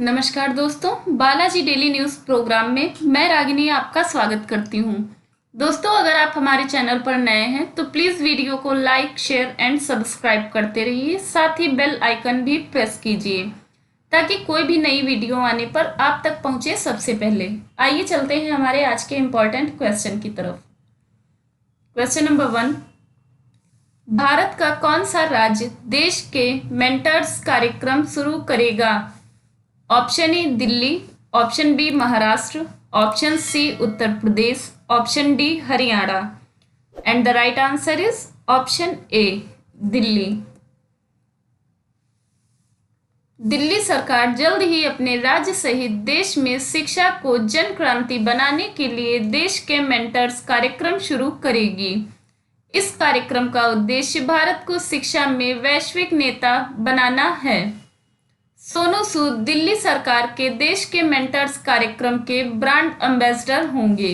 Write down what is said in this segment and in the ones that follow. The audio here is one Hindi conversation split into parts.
नमस्कार दोस्तों, बालाजी डेली न्यूज़ प्रोग्राम में मैं रागिनी आपका स्वागत करती हूं। दोस्तों, अगर आप हमारे चैनल पर नए हैं तो प्लीज़ वीडियो को लाइक, शेयर एंड सब्सक्राइब करते रहिए। साथ ही बेल आइकन भी प्रेस कीजिए ताकि कोई भी नई वीडियो आने पर आप तक पहुंचे सबसे पहले। आइए चलते हैं हमारे आज के इम्पोर्टेंट क्वेश्चन की तरफ। क्वेश्चन नंबर 1, भारत का कौन सा राज्य देश के मेंटर्स कार्यक्रम शुरू करेगा? Option A Delhi, option B Maharashtra, option C Uttar Pradesh, option D Haryana. And the right answer is option A Delhi. Delhi सरकार जल्द ही अपने राज्य सहित देश में शिक्षा को जन क्रांति बनाने के लिए देश के मेंटर्स कार्यक्रम शुरू करेगी। इस कार्यक्रम का उद्देश्य भारत को शिक्षा में वैश्विक नेता बनाना है। सोनू सूद दिल्ली सरकार के देश के मेंटर्स कार्यक्रम के ब्रांड एम्बेसडर होंगे।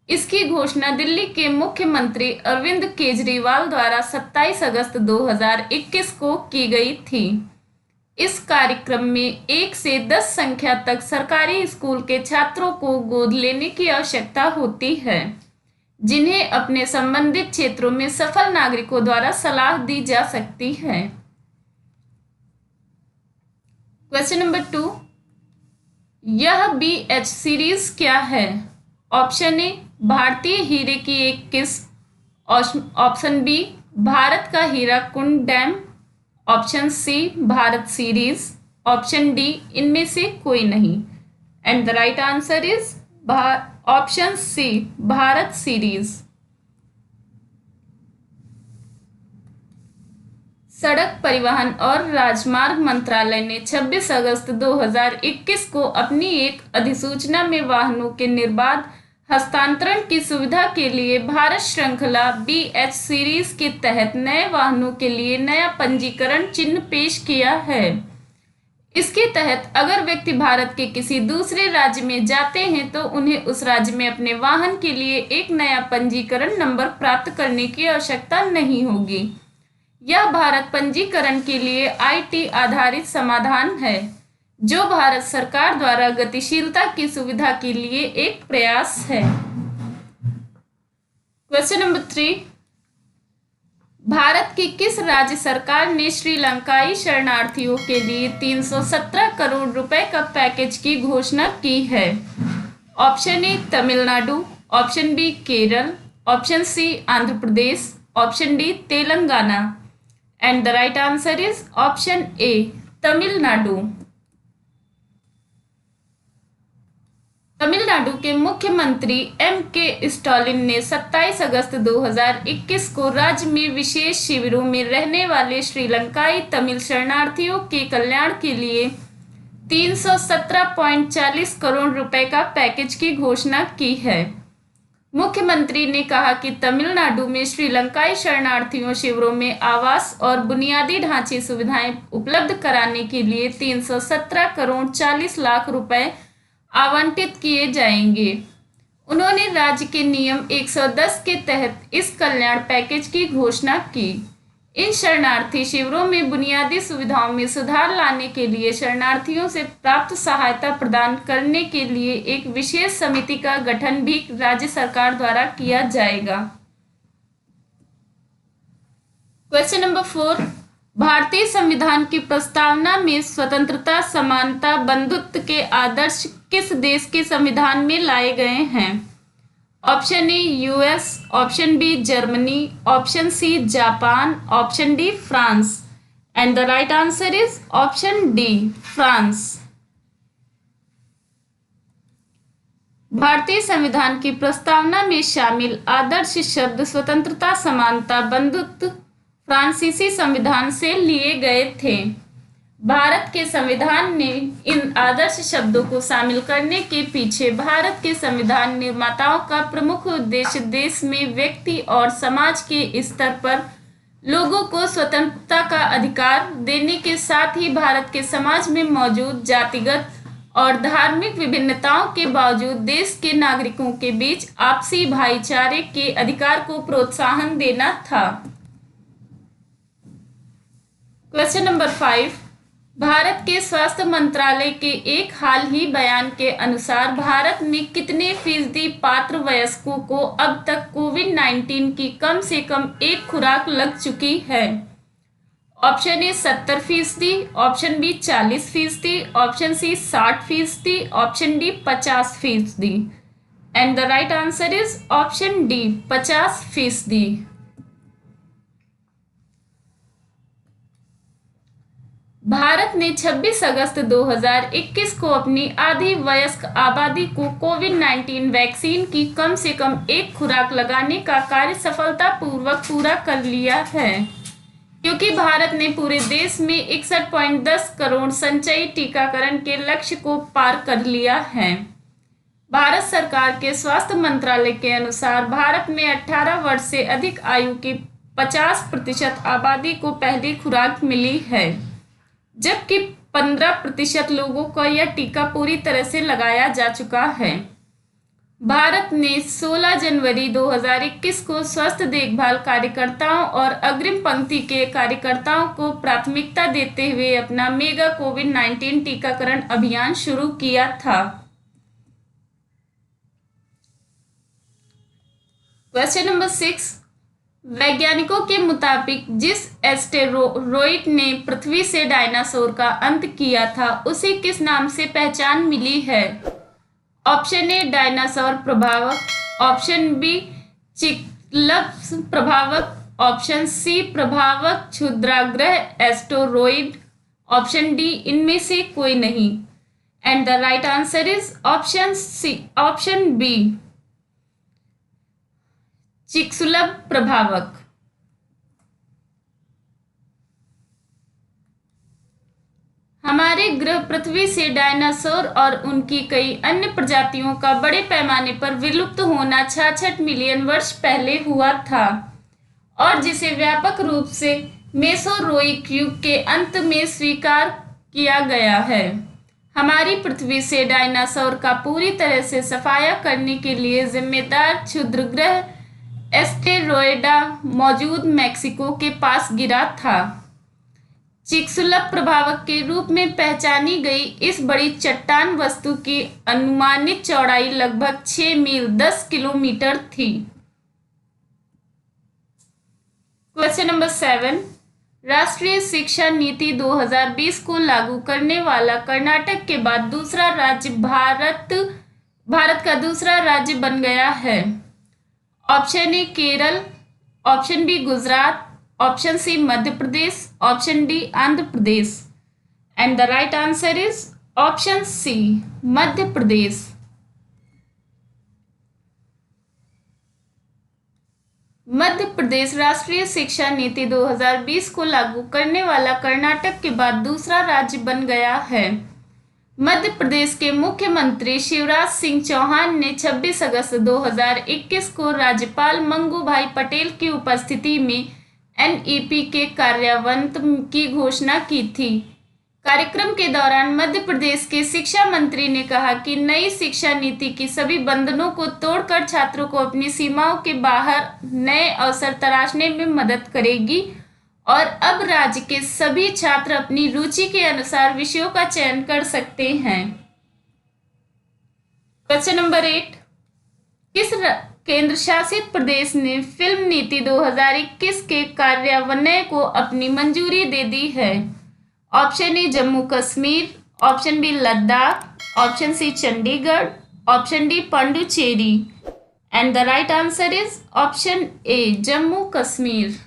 इसकी घोषणा दिल्ली के मुख्यमंत्री अरविंद केजरीवाल द्वारा 27 अगस्त 2021 को की गई थी। इस कार्यक्रम में 1 से 10 संख्या तक सरकारी स्कूल के छात्रों को गोद लेने की आवश्यकता होती है, जिन्हें अपने संबंधित क्षेत्रों में सफल नागरिकों द्वारा सलाह दी जा सकती है। क्वेश्चन नंबर 2, यह BH सीरीज क्या है? ऑप्शन ए भारतीय हीरे की एक किस्म, ऑप्शन बी भारत का Hirakud dam, option C Bharat series, option D इनमें से कोई नहीं। And the right answer is option C Bharat series. सड़क परिवहन और राजमार्ग मंत्रालय ने 26 अगस्त 2021 को अपनी एक अधिसूचना में वाहनों के निर्बाध हस्तांतरण की सुविधा के लिए भारत श्रृंखला BH सीरीज के तहत नए वाहनों के लिए नया पंजीकरण चिन्ह पेश किया है। इसके तहत अगर व्यक्ति भारत के किसी दूसरे राज्य में जाते हैं तो उन्हें उस राज्य में अपने वाहन के लिए एक नया पंजीकरण नंबर प्राप्त करने की आवश्यकता नहीं होगी। यह भारत पंजीकरण के लिए IT आधारित समाधान है, जो भारत सरकार द्वारा गतिशीलता की सुविधा के लिए एक प्रयास है। क्वेश्चन नंबर 3, भारत की किस राज्य सरकार ने श्रीलंकाई शरणार्थियों के लिए 317 करोड़ रुपए का पैकेज की घोषणा की है? Option A Tamil Nadu, option B Kerala, option C Andhra Pradesh, option D Telangana. And the right answer is option A Tamil Nadu. Tamil Nadu के मुख्यमंत्री MK स्टालिन ने 27 अगस्त 2021 को राज्य में विशेष शिविरों में रहने वाले श्रीलंकाई तमिल शरणार्थियों के कल्याण के लिए 317.40 करोड़ रुपए का पैकेज की घोषणा की है। मुख्यमंत्री ने कहा कि तमिलनाडु में श्रीलंकाई शरणार्थियों शिविरों में आवास और बुनियादी ढांचे सुविधाएं उपलब्ध कराने के लिए 317 करोड़ 40 लाख रुपए आवंटित किए जाएंगे। उन्होंने राज्य के नियम 110 के तहत इस कल्याण पैकेज की घोषणा की। इन शरणार्थी शिविरों में बुनियादी सुविधाओं में सुधार लाने के लिए शरणार्थियों से प्राप्त सहायता प्रदान करने के लिए एक विशेष समिति का गठन भी राज्य सरकार द्वारा किया जाएगा। क्वेश्चन नंबर 4, भारतीय संविधान की प्रस्तावना में स्वतंत्रता, समानता, बंधुत्व के आदर्श किस देश के संविधान में लाए गए हैं? Option A US, option B Germany, option C Japan, option D France. And the right answer is option D France. भारतीय संविधान की प्रस्तावना में शामिल आदर्श शब्द स्वतंत्रता, समानता, बंधुत्व फ्रांसीसी संविधान से लिए गए थे। भारत के संविधान ने इन आदर्श शब्दों को शामिल करने के पीछे भारत के संविधान निर्माताओं का प्रमुख उद्देश्य देश में व्यक्ति और समाज के स्तर पर लोगों को स्वतंत्रता का अधिकार देने के साथ ही भारत के समाज में मौजूद जातिगत और धार्मिक विभिन्नताओं के बावजूद देश के नागरिकों के बीच आपसी भाईचारे के अधिकार को प्रोत्साहन देना था। क्वेश्चन नंबर 5, भारत के स्वास्थ्य मंत्रालय के एक हाल ही बयान के अनुसार भारत में कितने फीसदी पात्र वयस्कों को अब तक कोविड-19 की कम से कम एक खुराक लग चुकी है? Option A 70%, option B 40%, option C 60%, option D 50%। And the right answer is option D 50%। भारत ने 26 अगस्त 2021 को अपनी आधी वयस्क आबादी को कोविड-19 वैक्सीन की कम से कम एक खुराक लगाने का कार्य सफलतापूर्वक पूरा कर लिया है, क्योंकि भारत ने पूरे देश में 61.10 करोड़ संचयी टीकाकरण के लक्ष्य को पार कर लिया है। भारत सरकार के स्वास्थ्य मंत्रालय के अनुसार भारत में 18 वर्ष से अधिक आयु की 50% आबादी को पहली खुराक मिली है, जबकि 15% लोगों को यह टीका पूरी तरह से लगाया जा चुका है। भारत ने 16 जनवरी 2021 को स्वास्थ्य देखभाल कार्यकर्ताओं और अग्रिम पंक्ति के कार्यकर्ताओं को प्राथमिकता देते हुए अपना मेगा कोविड-19 टीकाकरण अभियान शुरू किया था। क्वेश्चन नंबर 6, वैज्ञानिकों के मुताबिक जिस एस्टेरॉयड ने पृथ्वी से डायनासोर का अंत किया था उसे किस नाम से पहचान मिली है? ऑप्शन ए डायनासोर प्रभावक, ऑप्शन बी चिक्लप्स प्रभावक, ऑप्शन सी प्रभावक क्षुद्राग्रह एस्टेरॉयड, ऑप्शन डी इनमें से कोई नहीं। And the right answer is option C, option B Chicxulub प्रभावक। हमारे ग्रह पृथ्वी से डायनासोर और उनकी कई अन्य प्रजातियों का बड़े पैमाने पर विलुप्त होना 66 मिलियन वर्ष पहले हुआ था और जिसे व्यापक रूप से मेसोरोइक युग के अंत में स्वीकार किया गया है। हमारी पृथ्वी से डायनासोर का पूरी तरह से सफाया करने के लिए जिम्मेदार क्षुद्रग्रह एस्टेरॉयडा मौजूद मैक्सिको के पास गिरा था। चिक्सुलभ प्रभावक के रूप में पहचानी गई इस बड़ी चट्टान वस्तु की अनुमानित चौड़ाई लगभग 6 मील 10 किलोमीटर थी। क्वेश्चन नंबर 7, राष्ट्रीय शिक्षा नीति 2020 को लागू करने वाला कर्नाटक के बाद दूसरा राज्य भारत का दूसरा राज्य बन गया है। Option A Kerala, option B Gujarat, option C Madhya Pradesh, option D Andhra Pradesh. And the right answer is option C Madhya Pradesh. Madhya Pradesh राष्ट्रीय शिक्षा नीति 2020 को लागू करने वाला कर्नाटक के बाद दूसरा राज्य बन गया है। मध्य प्रदेश के मुख्यमंत्री शिवराज सिंह चौहान ने 26 अगस्त 2021 को राज्यपाल मंगू भाई पटेल की उपस्थिति में एनईपी के कार्यान्वयन की घोषणा की थी। कार्यक्रम के दौरान मध्य प्रदेश के शिक्षा मंत्री ने कहा कि नई शिक्षा नीति की सभी बंधनों को तोड़कर छात्रों को अपनी सीमाओं के बाहर नए अवसर तलाशने में मदद करेगी और अब राज्य के सभी छात्र अपनी रुचि के अनुसार विषयों का चयन कर सकते हैं। क्वेश्चन नंबर 8, किस केंद्र शासित प्रदेश ने फिल्म नीति 2021 के कार्यान्वयन को अपनी मंजूरी दे दी है? Option A Jammu Kashmir, option B Ladakh, option C Chandigarh, option D Puducherry. And the right answer is option A Jammu Kashmir.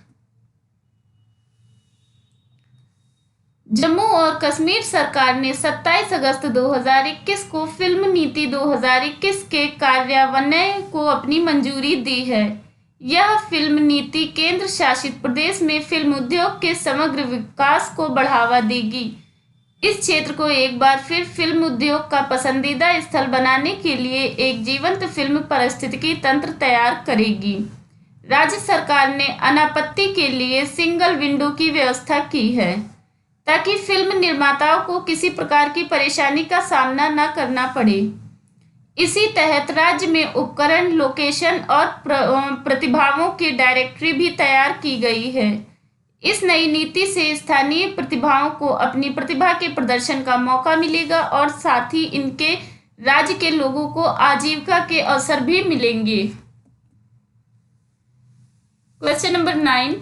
Jammu और कश्मीर सरकार ने 27 अगस्त 2021 को फिल्म नीति 2021 के कार्यान्वयन को अपनी मंजूरी दी है। यह फिल्म नीति केंद्र शासित प्रदेश में फिल्म उद्योग के समग्र विकास को बढ़ावा देगी। इस क्षेत्र को एक बार फिर फिल्म उद्योग का पसंदीदा स्थल बनाने के लिए एक जीवंत फिल्म पारिस्थितिकी तंत्र तैयार करेगी। राज्य सरकार ने अनापत्ति के लिए सिंगल विंडो की व्यवस्था की है ताकि फिल्म निर्माताओं को किसी प्रकार की परेशानी का सामना न करना पड़े। इसी तहत राज्य में उपकरण, लोकेशन और प्रतिभाओं की डायरेक्टरी भी तैयार की गई है। इस नई नीति से स्थानीय प्रतिभाओं को अपनी प्रतिभा के प्रदर्शन का मौका मिलेगा और साथ ही इनके राज्य के लोगों को आजीविका के अवसर भी मिलेंगे। क्वेश्चन नंबर 9,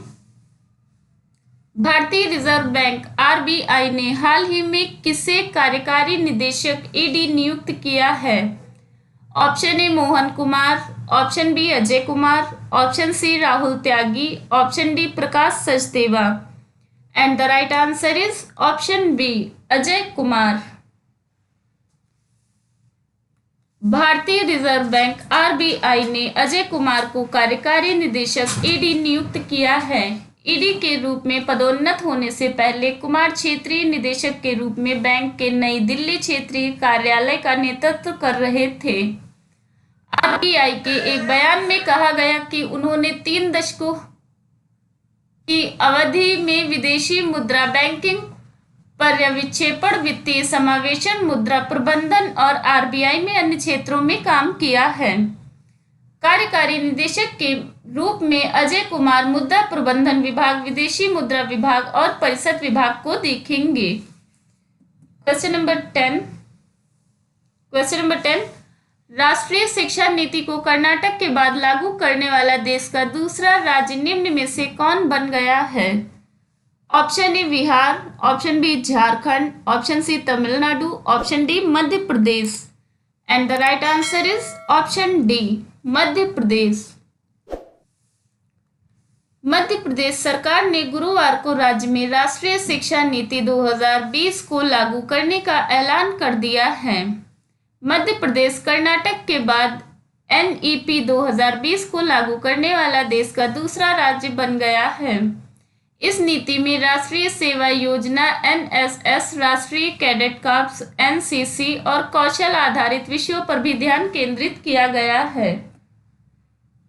भारतीय रिजर्व बैंक आरबीआई ने हाल ही में किसे कार्यकारी निदेशक ईडी नियुक्त किया है? Option A Mohan Kumar, option B Ajay Kumar, option C Rahul Tyagi, option D Prakash Sachdeva. And the right answer is option B Ajay Kumar. भारतीय रिजर्व बैंक आरबीआई ने अजय कुमार को कार्यकारी निदेशक ईडी नियुक्त किया है। ईडी के रूप में पदोन्नत होने से पहले कुमार क्षेत्रीय निदेशक के रूप में बैंक के नई दिल्ली क्षेत्रीय कार्यालय का नेतृत्व कर रहे थे। आरबीआई के एक बयान में कहा गया कि उन्होंने 3 दशकों की अवधि में विदेशी मुद्रा बैंकिंग, पर्यवेक्षण, वित्तीय समावेशन, मुद्रा प्रबंधन और आरबीआई में अन्य क्षेत्रों में काम किया है। कार्यकारी निदेशक के रूप में अजय कुमार मुद्रा प्रबंधन विभाग, विदेशी मुद्रा विभाग और परिषद विभाग को देखेंगे। क्वेश्चन नंबर 10, राष्ट्रीय शिक्षा नीति को कर्नाटक के बाद लागू करने वाला देश का दूसरा राज्य निम्न में से कौन बन गया है? Option A Bihar, option B Jharkhand, option C Tamil Nadu, option D Madhya Pradesh. And the right answer is option D Madhya Pradesh. Madhya Pradesh सरकार ने गुरुवार को राज्य में राष्ट्रीय शिक्षा नीति 2020 को लागू करने का ऐलान कर दिया है। मध्य प्रदेश कर्नाटक के बाद एनईपी 2020 को लागू करने वाला देश का दूसरा राज्य बन गया है। इस नीति में राष्ट्रीय सेवा योजना एनएसएस, राष्ट्रीय कैडेट कॉर्प्स एनसीसी और कौशल आधारित विषयों पर भी ध्यान केंद्रित किया गया है।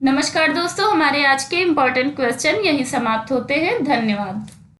नमस्कार दोस्तों, हमारे आज के इम्पोर्टेंट क्वेश्चन यहीं समाप्त होते हैं। धन्यवाद।